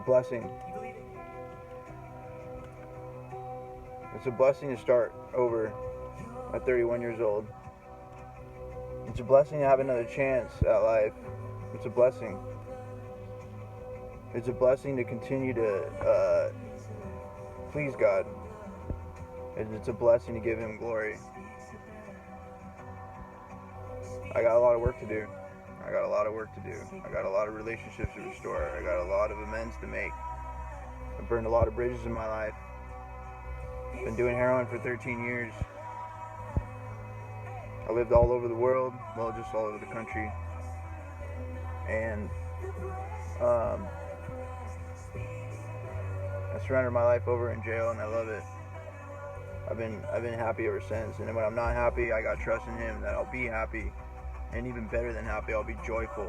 blessing. It's a blessing to start over at 31 years old. It's a blessing to have another chance at life. It's a blessing. It's a blessing to continue to please God. It's a blessing to give Him glory. I got a lot of work to do. I got a lot of relationships to restore. I got a lot of amends to make. I've burned a lot of bridges in my life. Been doing heroin for 13 years. I lived all over the world, well, just all over the country. And I surrendered my life over in jail, and I love it. I've been happy ever since. And when I'm not happy, I got trust in Him that I'll be happy. And even better than happy, I'll be joyful.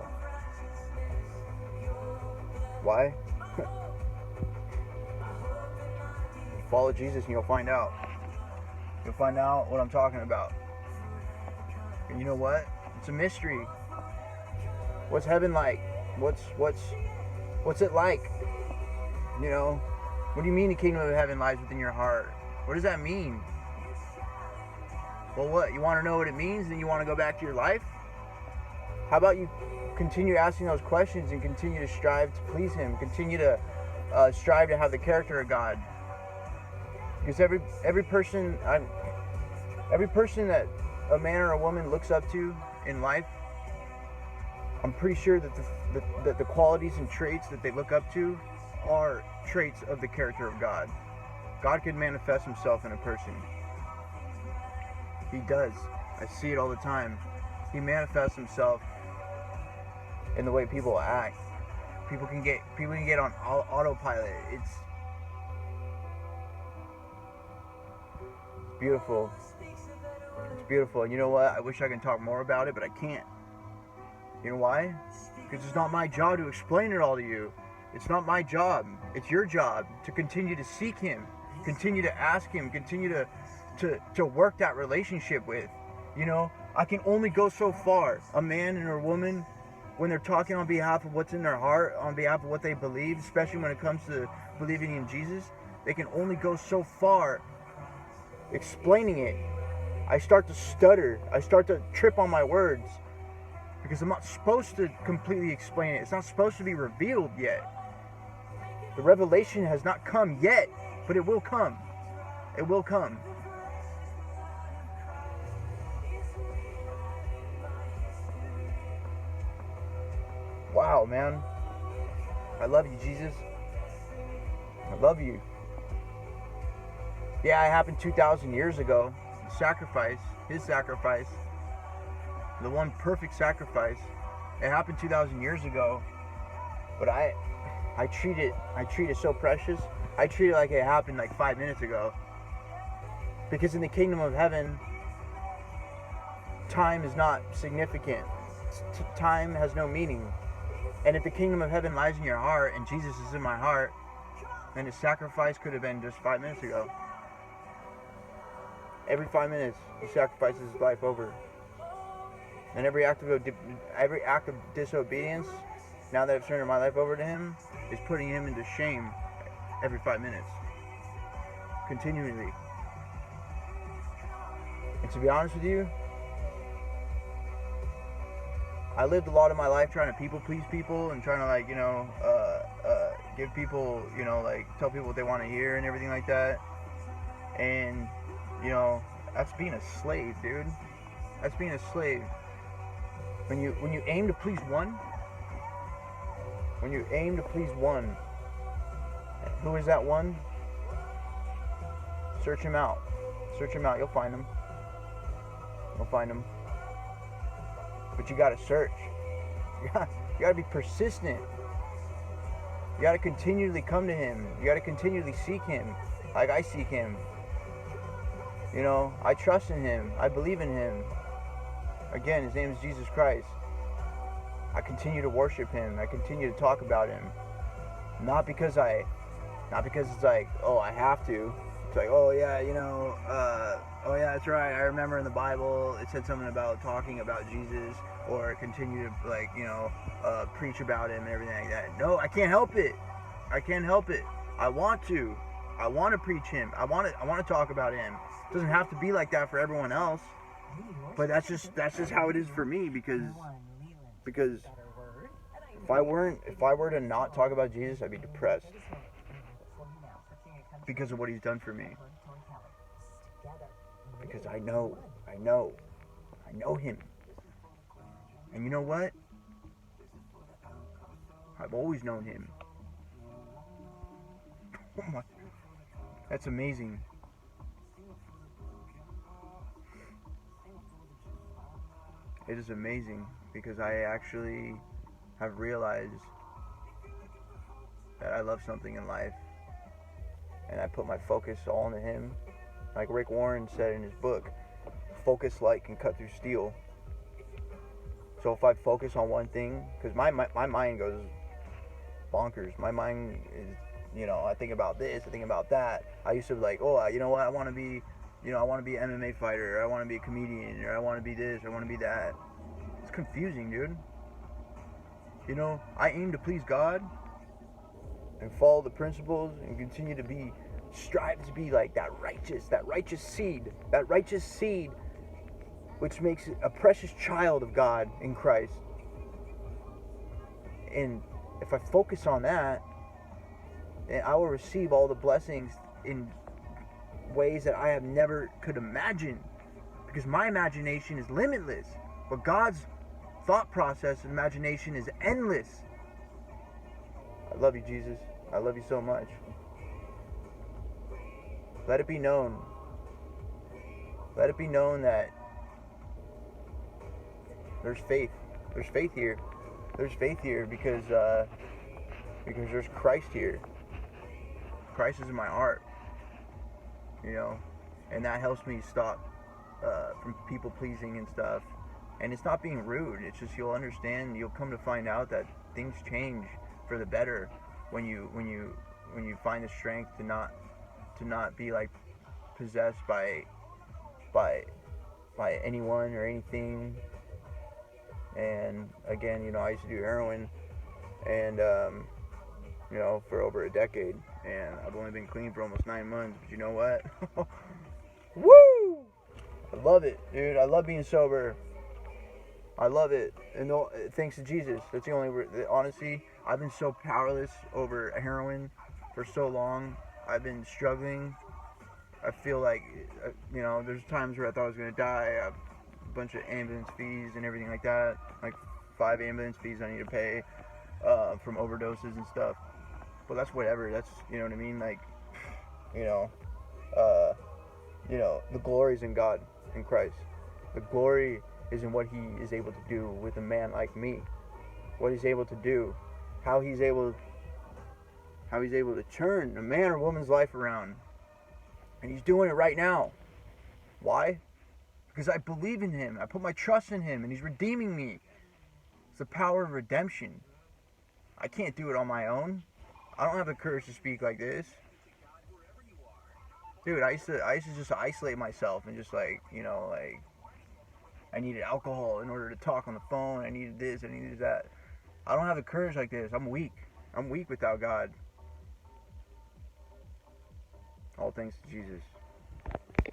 Why? Follow Jesus and you'll find out. You'll find out what I'm talking about. And you know what? It's a mystery. What's heaven like? What's it like? You know? What do you mean the kingdom of heaven lies within your heart? What does that mean? Well, what? You want to know what it means, then you want to go back to your life? How about you continue asking those questions and continue to strive to please Him? Continue to strive to have the character of God. Because every person that a man or a woman looks up to in life, I'm pretty sure that the qualities and traits that they look up to are traits of the character of God. God can manifest Himself in a person. He does. I see it all the time. He manifests Himself in the way people act. People can get on autopilot. It's beautiful. It's beautiful. And you know what? I wish I could talk more about it, but I can't. You know why? Because it's not my job to explain it all to you. It's not my job. It's your job to continue to seek Him, continue to ask Him, continue to work that relationship with. You know, I can only go so far. A man and a woman, when they're talking on behalf of what's in their heart, on behalf of what they believe, especially when it comes to believing in Jesus, they can only go so far explaining it. I start to stutter. I start to trip on my words because I'm not supposed to completely explain it. It's not supposed to be revealed yet. The revelation has not come yet, but it will come. It will come. Wow, man. I love you, Jesus. I love you. Yeah, it happened 2,000 years ago. Sacrifice, His sacrifice, the one perfect sacrifice. It happened 2,000 years ago, but I treat it so precious. I treat it like it happened like 5 minutes ago. Because in the kingdom of heaven, time is not significant. Time has no meaning. And if the kingdom of heaven lies in your heart and Jesus is in my heart, then His sacrifice could have been just 5 minutes ago. Every 5 minutes, He sacrifices His life over. And every act of disobedience, now that I've surrendered my life over to Him, is putting Him into shame every 5 minutes. Continually. And to be honest with you, I lived a lot of my life trying to people please people and trying to give people, tell people what they want to hear and everything like that. And, that's being a slave, dude. That's being a slave. When you aim to please one, who is that one? Search him out. You'll find him. But you gotta search. You gotta be persistent. You gotta continually come to Him. You gotta continually seek Him, like I seek Him. I trust in Him. I believe in Him. Again, His name is Jesus Christ. I continue to worship Him. I continue to talk about Him. Not because it's like, oh, I have to. It's like, oh yeah, oh yeah, that's right. I remember in the Bible it said something about talking about Jesus, or continue to preach about Him and everything like that. No, I can't help it. I can't help it. I want to. I want to preach him. I want to talk about him. It doesn't have to be like that for everyone else. But that's just how it is for me, because if I were to not talk about Jesus, I'd be depressed because of what he's done for me. Because I know him. And you know what? I've always known him. Oh my, that's amazing. It is amazing because I actually have realized that I love something in life, and I put my focus all into him. Like Rick Warren said in his book, focus light can cut through steel. So if I focus on one thing, because my mind goes bonkers. My mind is, I think about this, I think about that. I used to be like, oh, you know what, I want to be an MMA fighter, or I want to be a comedian, or I want to be this, or I want to be that. It's confusing, dude. I aim to please God and follow the principles and continue to strive to be like that righteous seed, which makes a precious child of God in Christ. And if I focus on that, then I will receive all the blessings in ways that I have never could imagine, because my imagination is limitless, but God's thought process and imagination is endless. I love you, Jesus. I love you so much. Let it be known. Let it be known that there's faith. There's faith here. There's faith here because there's Christ here. Christ is in my heart. And that helps me stop from people pleasing and stuff. And it's not being rude. It's just you'll understand. You'll come to find out that things change for the better when you find the strength to not be like possessed by anyone or anything. And again, I used to do heroin, and for over a decade, and I've only been clean for almost 9 months. But you know what? Woo! I love it, dude. I love being sober. I love it, and thanks to Jesus. That's the only. Honestly, I've been so powerless over heroin for so long. I've been struggling. I feel like, there's times where I thought I was gonna die. I have a bunch of ambulance fees and everything like that. Like 5 ambulance fees I need to pay from overdoses and stuff. But that's whatever. That's, you know what I mean. Like, the glory is in God, in Christ. The glory is in what he is able to do with a man like me. What he's able to do, how he's able to turn a man or woman's life around. And he's doing it right now. Why? Because I believe in him. I put my trust in him, and he's redeeming me. It's the power of redemption. I can't do it on my own. I don't have the courage to speak like this. Dude, I used to just isolate myself and just like I needed alcohol in order to talk on the phone. I needed this, I needed that. I don't have the courage like this. I'm weak. I'm weak without God. All thanks to Jesus.